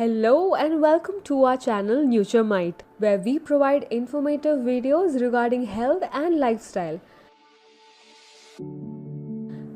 Hello and welcome to our channel NutureMight, where we provide informative videos regarding health and lifestyle.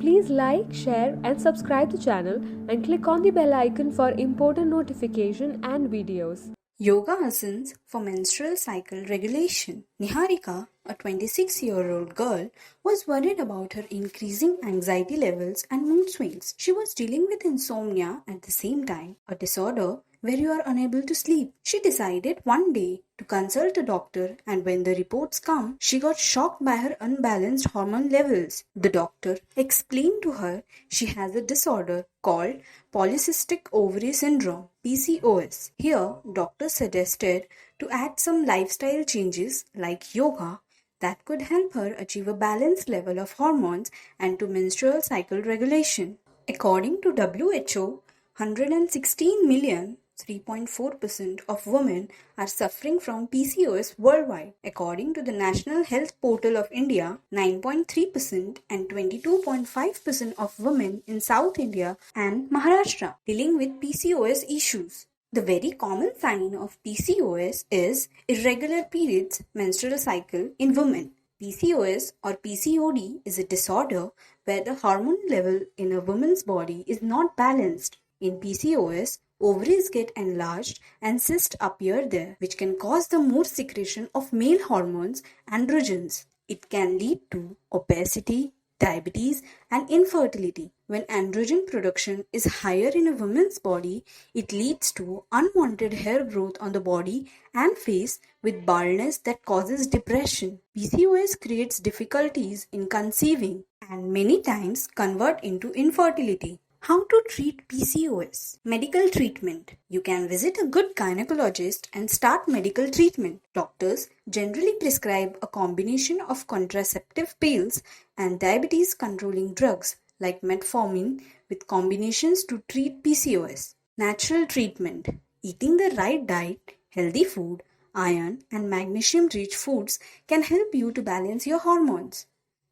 Please like, share and subscribe the channel and click on the bell icon for important notification and videos. Yoga asanas for menstrual cycle regulation. Niharika, a 26-year-old girl, was worried about her increasing anxiety levels and mood swings. She was dealing with insomnia at the same time, a disorder where you are unable to sleep. She decided one day to consult a doctor, and when the reports come, she got shocked by her unbalanced hormone levels. The doctor explained to her she has a disorder called polycystic ovary syndrome (PCOS). Here, doctor suggested to add some lifestyle changes like yoga that could help her achieve a balanced level of hormones and to menstrual cycle regulation. According to WHO, 116 million 3.4% of women are suffering from PCOS worldwide. According to the National Health Portal of India, 9.3% and 22.5% of women in South India and Maharashtra dealing with PCOS issues. The very common sign of PCOS is irregular periods menstrual cycle in women. PCOS or PCOD is a disorder where the hormone level in a woman's body is not balanced. In PCOS, ovaries get enlarged and cysts appear there, which can cause the more secretion of male hormones, androgens. It can lead to obesity, diabetes, and infertility. When androgen production is higher in a woman's body, it leads to unwanted hair growth on the body and face with baldness that causes depression. PCOS creates difficulties in conceiving and many times convert into infertility. How to treat PCOS? Medical treatment. You can visit a good gynecologist and start medical treatment. Doctors generally prescribe a combination of contraceptive pills and diabetes controlling drugs like metformin with combinations to treat PCOS. Natural treatment. Eating the right diet, healthy food, iron and magnesium rich foods can help you to balance your hormones.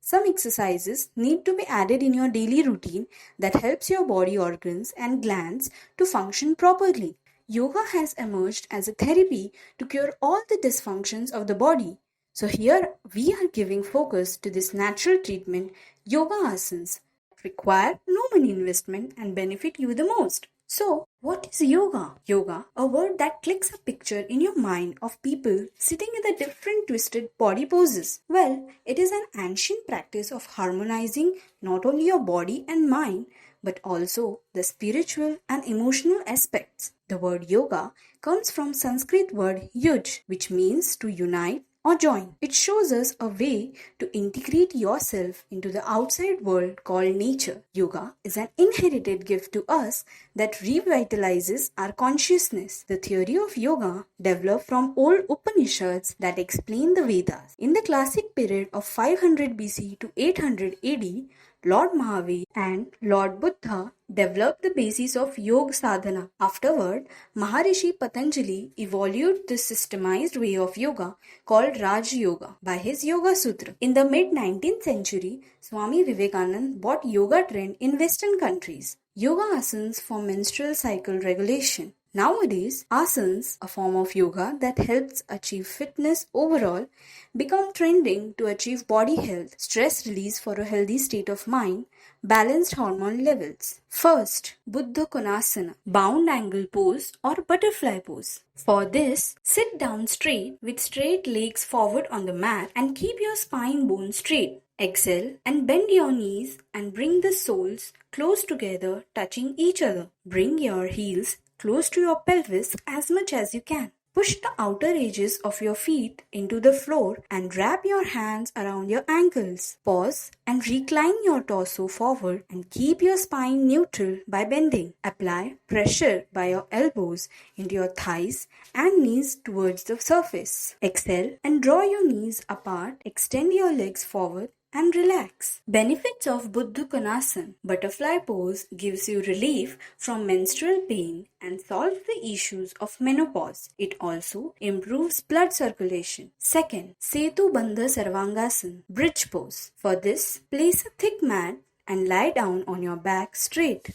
Some exercises need to be added in your daily routine that helps your body organs and glands to function properly. Yoga has emerged as a therapy to cure all the dysfunctions of the body. So here we are giving focus to this natural treatment, yoga asanas, that require no money investment and benefit you the most. So, what is yoga? Yoga, a word that clicks a picture in your mind of people sitting in the different twisted body poses. Well, it is an ancient practice of harmonizing not only your body and mind, but also the spiritual and emotional aspects. The word yoga comes from Sanskrit word yuj, which means to unite or join. It shows us a way to integrate yourself into the outside world called nature. Yoga is an inherited gift to us that revitalizes our consciousness. The theory of yoga developed from old Upanishads that explain the Vedas. In the classic period of 500 BC to 800 AD, Lord Mahavir and Lord Buddha developed the basis of yoga sadhana. Afterward, Maharishi Patanjali evolved this systemized way of yoga called Raj Yoga by his Yoga Sutra. In the mid-19th century, Swami Vivekananda brought yoga trend in Western countries. Yoga asanas for menstrual cycle regulation. Nowadays, asanas, a form of yoga that helps achieve fitness overall, become trending to achieve body health, stress release for a healthy state of mind, balanced hormone levels. First, Buddha Konasana, bound angle pose or butterfly pose. For this, sit down straight with straight legs forward on the mat and keep your spine bone straight. Exhale and bend your knees and bring the soles close together, touching each other. Bring your heels close to your pelvis as much as you can. Push the outer edges of your feet into the floor and wrap your hands around your ankles. Pause and recline your torso forward and keep your spine neutral by bending. Apply pressure by your elbows into your thighs and knees towards the surface. Exhale and draw your knees apart. Extend your legs forward and relax. Benefits of Buddha Konasana. Butterfly pose gives you relief from menstrual pain and solves the issues of menopause. It also improves blood circulation. Second, Setu Bandha Sarvangasana, bridge pose. For this, place a thick mat and lie down on your back straight.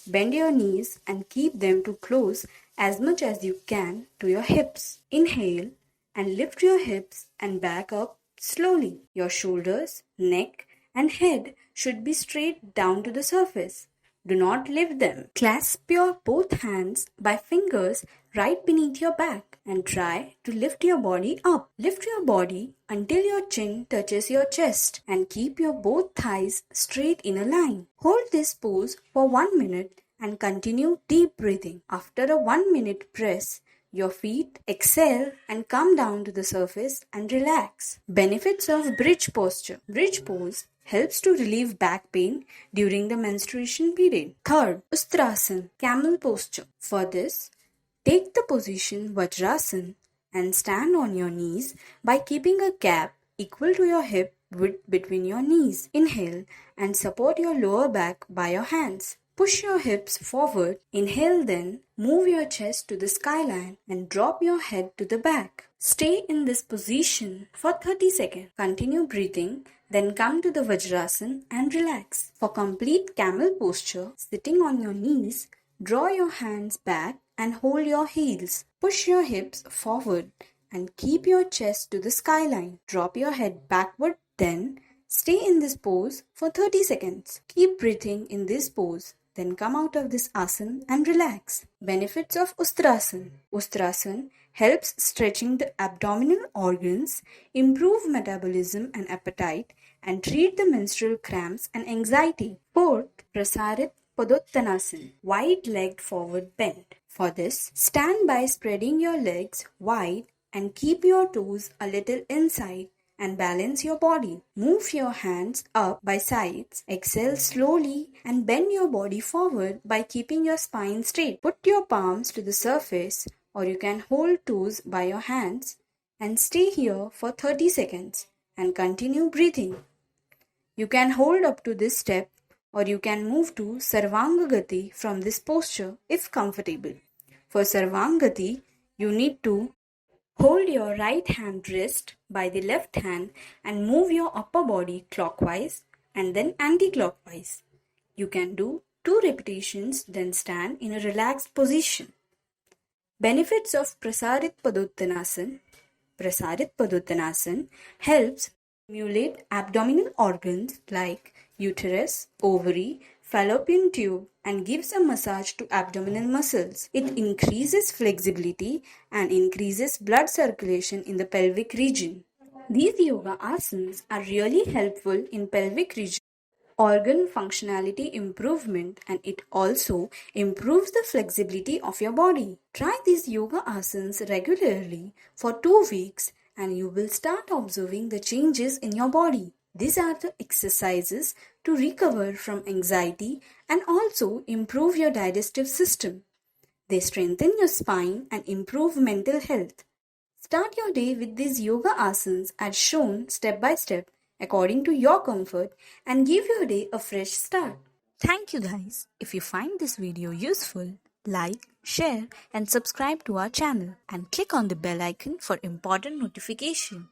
Bend your knees and keep them to close as much as you can to your hips. Inhale and lift your hips and back up slowly. Your shoulders, neck, and head should be straight down to the surface. Do not lift them. Clasp your both hands by fingers right beneath your back and try to lift your body up. Lift your body until your chin touches your chest and keep your both thighs straight in a line. Hold this pose for 1 minute and continue deep breathing. After a 1 minute press, your feet exhale and come down to the surface and relax. Benefits of bridge posture. Bridge pose helps to relieve back pain during the menstruation period. Third, Ustrasana, camel posture. For this, take the position Vajrasana and stand on your knees by keeping a gap equal to your hip width between your knees. Inhale and support your lower back by your hands. Push your hips forward. Inhale, then move your chest to the skyline and drop your head to the back. Stay in this position for 30 seconds. Continue breathing, then come to the Vajrasana and relax. For complete camel posture, sitting on your knees, draw your hands back and hold your heels. Push your hips forward and keep your chest to the skyline. Drop your head backward, then stay in this pose for 30 seconds. Keep breathing in this pose. Then come out of this asana and relax. Benefits of Ustrasana. Ustrasana helps stretching the abdominal organs, improve metabolism and appetite, and treat the menstrual cramps and anxiety. Fourth, Prasarit Padottanasana, wide-legged forward bend. For this, stand by spreading your legs wide and keep your toes a little inside and balance your body. Move your hands up by sides. Exhale slowly and bend your body forward by keeping your spine straight. Put your palms to the surface, or you can hold toes by your hands and stay here for 30 seconds and continue breathing. You can hold up to this step, or you can move to Sarvangagati from this posture if comfortable. For Sarvangagati, you need to hold your right hand wrist by the left hand and move your upper body clockwise and then anti-clockwise. You can do 2 repetitions, then stand in a relaxed position. Benefits of Prasarit Padottanasana. Prasarit Padottanasana helps stimulate abdominal organs like uterus, ovary, fallopian tube, and gives a massage to abdominal muscles. It increases flexibility and increases blood circulation in the pelvic region. These yoga asanas are really helpful in pelvic region organ functionality improvement, and it also improves the flexibility of your body. Try these yoga asanas regularly for 2 weeks and you will start observing the changes in your body. These are the exercises to recover from anxiety and also improve your digestive system. They strengthen your spine and improve mental health. Start your day with these yoga asanas as shown step by step according to your comfort and give your day a fresh start. Thank you guys. If you find this video useful, like, share and subscribe to our channel and click on the bell icon for important notification.